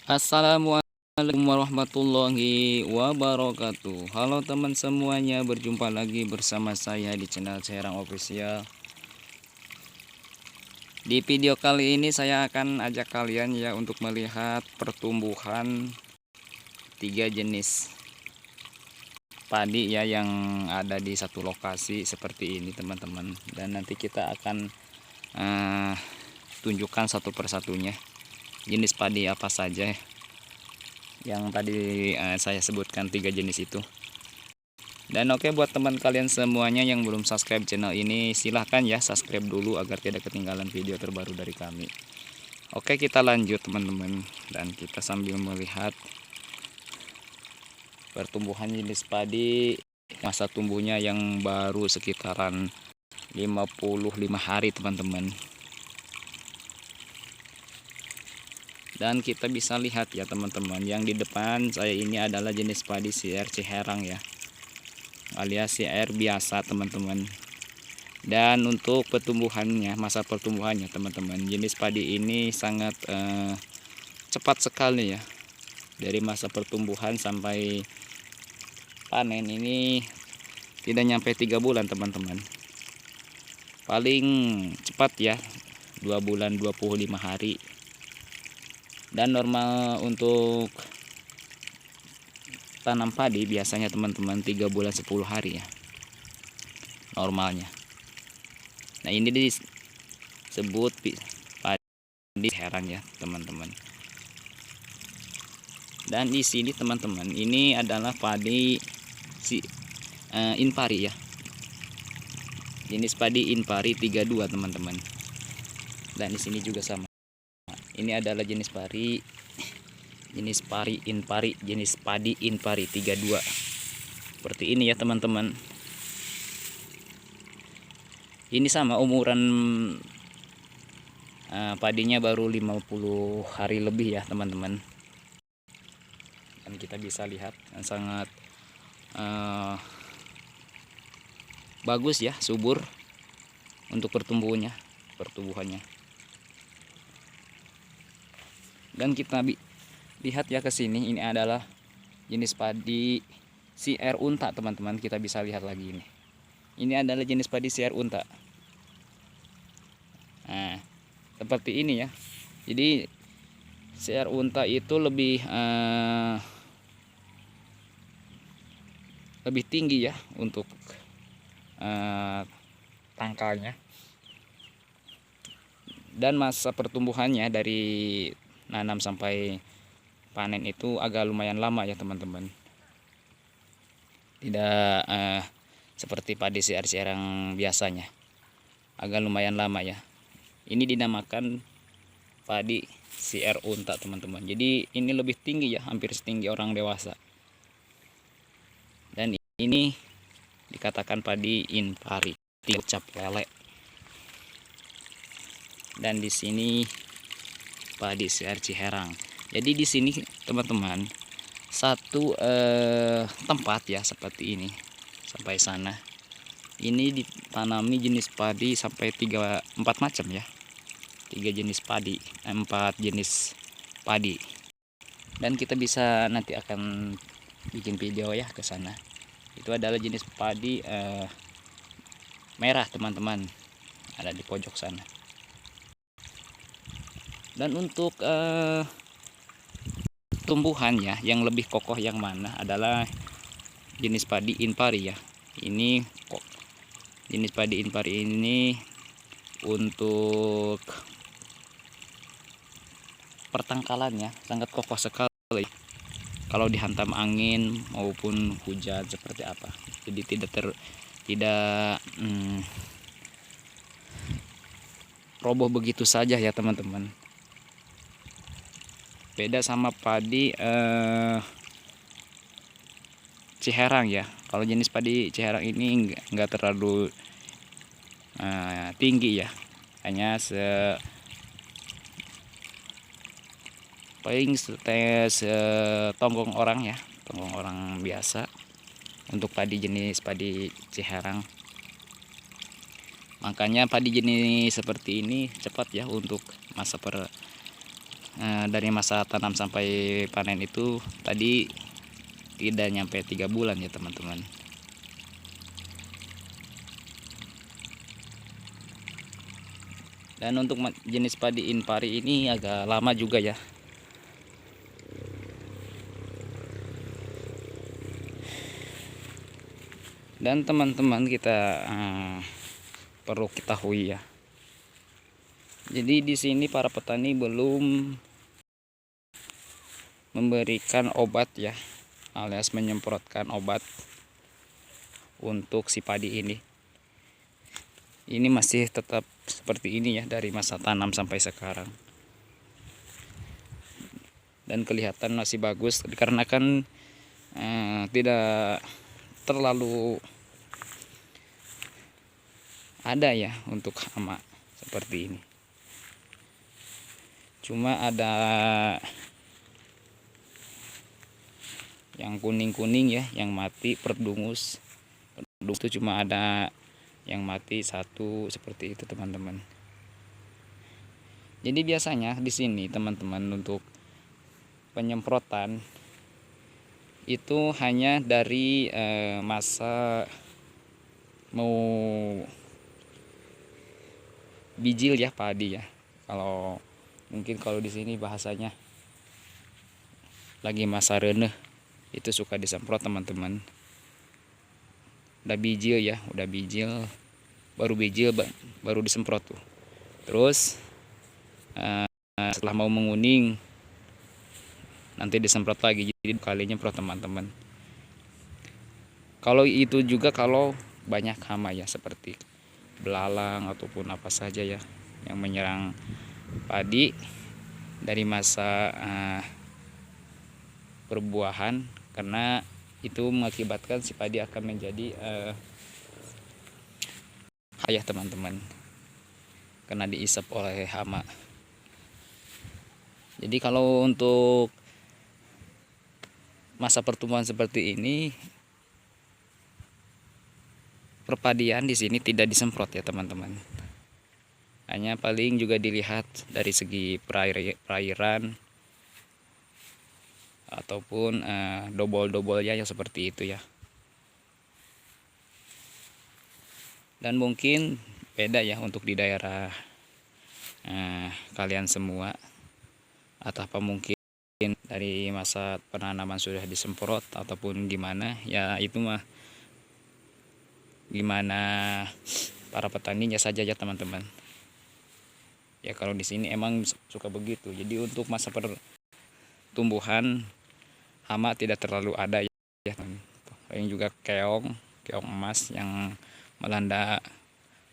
Assalamualaikum warahmatullahi wabarakatuh. Halo teman semuanya, berjumpa lagi bersama saya di channel Serang Official. Di video kali ini saya akan ajak kalian ya untuk melihat pertumbuhan 3 jenis padi ya yang ada di satu lokasi seperti ini teman-teman. Dan nanti kita akan tunjukkan satu persatunya jenis padi apa saja yang tadi saya sebutkan 3 jenis itu. Dan oke, buat teman kalian semuanya yang belum subscribe channel ini, silahkan ya subscribe dulu agar tidak ketinggalan video terbaru dari kami. Oke, kita lanjut teman-teman, dan kita sambil melihat pertumbuhan jenis padi. Masa tumbuhnya yang baru sekitaran 55 hari teman-teman. Dan kita bisa lihat ya teman-teman, yang di depan saya ini adalah jenis padi CR Ciherang ya, alias CR biasa teman-teman. Dan untuk pertumbuhannya, masa pertumbuhannya teman-teman, jenis padi ini sangat cepat sekali ya. Dari masa pertumbuhan sampai panen ini tidak nyampe 3 bulan teman-teman. Paling cepat ya 2 bulan 25 hari. Dan normal untuk tanam padi biasanya teman-teman 3 bulan 10 hari ya normalnya. Nah, ini disebut padi herang ya teman-teman. Dan di sini teman-teman, ini adalah padi Inpari ya, jenis padi Inpari 32 teman-teman. Dan di sini juga sama, ini adalah jenis padi Inpari, jenis padi Inpari 32 seperti ini ya teman-teman. Ini sama umuran padinya baru 50 hari lebih ya teman-teman. Dan kita bisa lihat sangat bagus ya, subur untuk pertumbuhannya. Dan kita lihat ya ke sini, ini adalah jenis padi CR unta teman-teman. Kita bisa lihat lagi ini. Ini adalah jenis padi CR unta. Nah, seperti ini ya. Jadi CR unta itu lebih tinggi ya untuk tangkalnya. Dan masa pertumbuhannya dari nanam sampai panen itu agak lumayan lama ya teman-teman. Tidak seperti padi CR yang biasanya, agak lumayan lama ya. Ini dinamakan padi CR unta teman-teman. Jadi ini lebih tinggi ya, hampir setinggi orang dewasa. Dan ini dikatakan padi Inpari, cap lele. Dan di sini padi CR Ciherang. Jadi di sini teman-teman, satu tempat ya seperti ini sampai sana. Ini ditanami jenis padi sampai 4 macam ya. 3 jenis padi, 4 jenis padi. Dan kita bisa nanti akan bikin video ya ke sana. Itu adalah jenis padi merah teman-teman, ada di pojok sana. Dan untuk tumbuhannya yang lebih kokoh yang mana adalah jenis padi Inpari ya. Ini kok jenis padi Inpari ini untuk pertangkalannya sangat kokoh sekali kalau dihantam angin maupun hujan seperti apa. Jadi tidak roboh begitu saja ya teman-teman. Beda sama padi Ciherang ya. Kalau jenis padi Ciherang ini enggak terlalu tinggi ya, hanya paling setonggong orang ya, tonggong orang biasa untuk padi jenis padi Ciherang. Makanya padi jenis seperti ini cepat ya untuk masa dari masa tanam sampai panen itu tadi tidak nyampe 3 bulan ya teman-teman. Dan untuk jenis padi Inpari ini agak lama juga ya. Dan teman-teman kita perlu ketahui ya. Jadi di sini para petani belum memberikan obat ya, alias menyemprotkan obat untuk si padi ini. Ini masih tetap seperti ini ya dari masa tanam sampai sekarang. Dan kelihatan masih bagus dikarenakan tidak terlalu ada ya untuk hama seperti ini. Cuma ada yang kuning-kuning ya, yang mati perdungus. Perdungus itu cuma ada yang mati satu seperti itu teman-teman. Jadi biasanya di sini teman-teman untuk penyemprotan itu hanya dari masa mau bijil ya padi ya. Kalau mungkin kalau di sini bahasanya lagi masa reneh itu suka disemprot teman-teman. Udah bijil ya, udah bijil, baru disemprot tuh. Terus setelah mau menguning nanti disemprot lagi, jadi kalinya nyemprot teman-teman. Kalau itu juga kalau banyak hama ya, seperti belalang ataupun apa saja ya yang menyerang padi dari masa perbuahan, karena itu mengakibatkan si padi akan menjadi hayah teman-teman, karena diisap oleh hama. Jadi kalau untuk masa pertumbuhan seperti ini, perpadian di sini tidak disemprot ya teman-teman. Hanya paling juga dilihat dari segi perairan ataupun dobol-dobolnya yang seperti itu ya. Dan mungkin beda ya untuk di daerah kalian semua, atau apa mungkin dari masa penanaman sudah disemprot ataupun gimana ya, itu mah gimana para petaninya saja ya teman-teman. Ya kalau di sini emang suka begitu. Jadi untuk masa pertumbuhan hama tidak terlalu ada ya. Yang juga keong emas yang melanda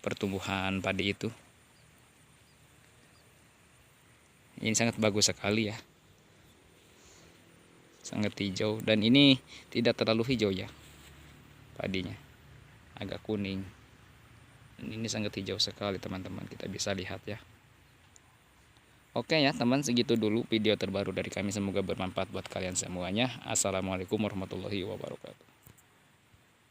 pertumbuhan padi itu. Ini sangat bagus sekali ya. Sangat hijau, dan ini tidak terlalu hijau ya padinya, agak kuning. Dan ini sangat hijau sekali teman-teman, kita bisa lihat ya. Oke ya teman, segitu dulu video terbaru dari kami, semoga bermanfaat buat kalian semuanya. Assalamualaikum warahmatullahi wabarakatuh.